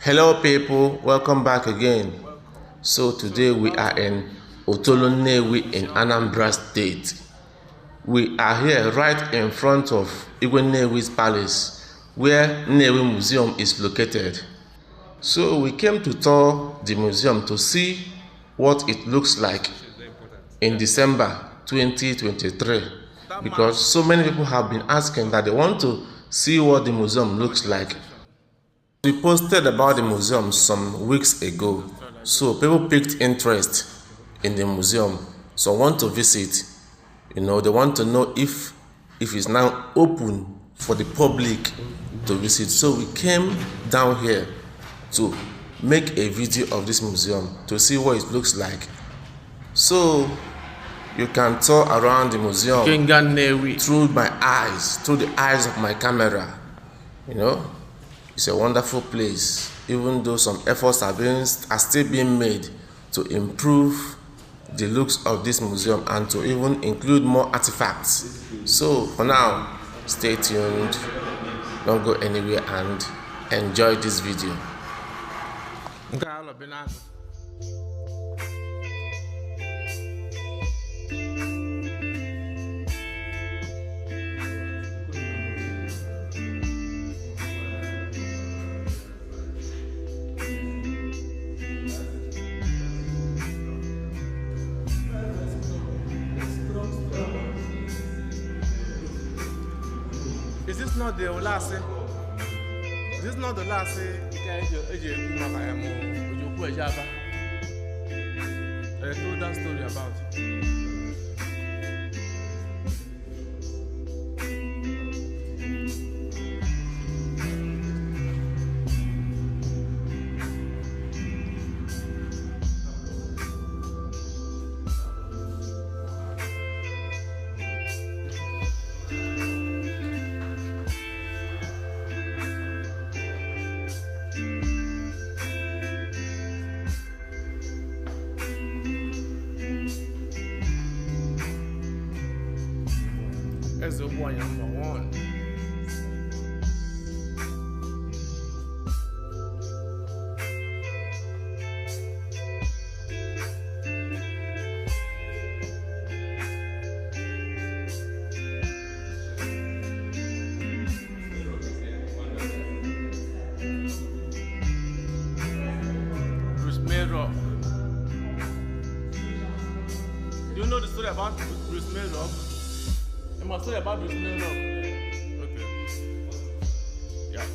Hello people, welcome back again. So today we are in Nnewi in Anambra State. We are here right in front of Nnewi's palace where Nnewi Museum is located. So we came to tour the museum to see what it looks like in December 2023 because so many people have been asking that they want to see what the museum looks like. We posted about the museum some weeks ago, so people picked interest in the museum. So want to visit. They want to know if it's now open for the public to visit. So we came down here to make a video of this museum to see what it looks like. So you can tour around the museum through my eyes, through the eyes of my camera. It's a wonderful place, even though some efforts are still being made to improve the looks of this museum and to even include more artifacts. So for now, stay tuned, don't go anywhere, and enjoy this video. Is this not the last? Is this not the last? I told that story about. That's the boy number one. Rock. Do you know the story about Bruce Rock? I must say about Bruce Rock. Okay. Yeah.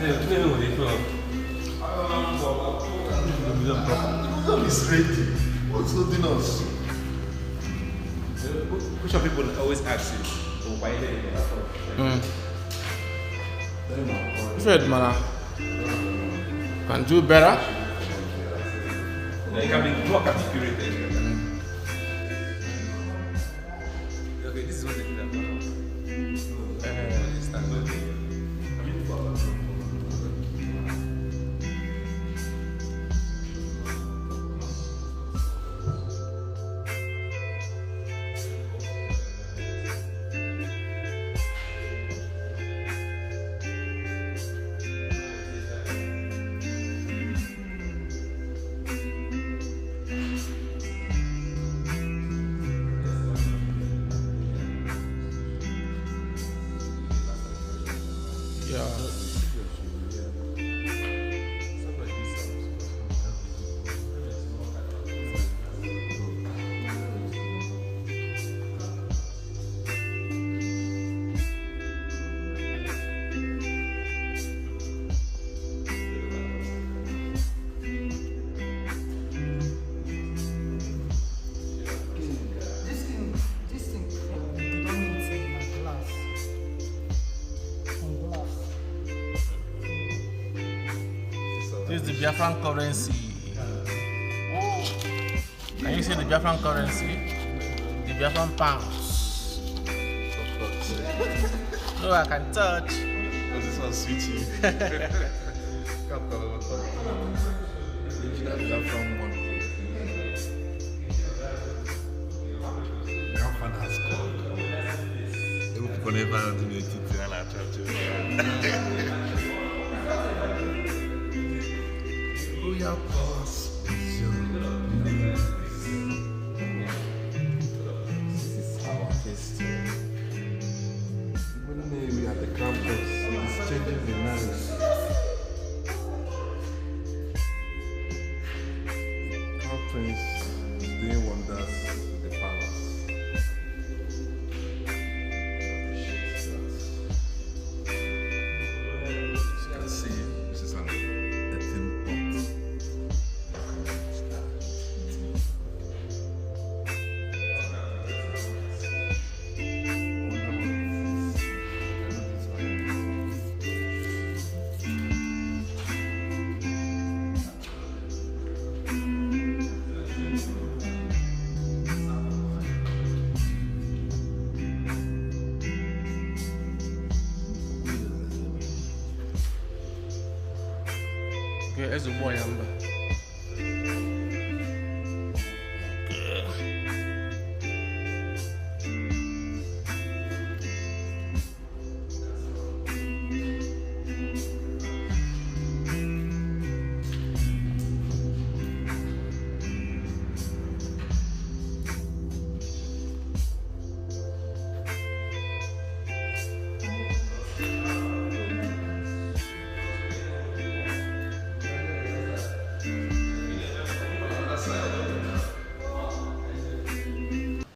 museum is ready. What's holding us? Which of people always ask you, why are they Fred, man, can do better. It can be more curated. Okay, this is what they did. This is the Biafran currency. Can you see the Biafran currency? The Biafran pounds. No, I can touch. This one's sweetie. Biafran one. Biafran has called. People never do it and I try to. Royal Palace Museum. This is our history. When we are the campus, it's changing the narrative. Our prince is doing wonders with the palace. As you can see, this is an earthen pot. Okay, as a boy, Anambra.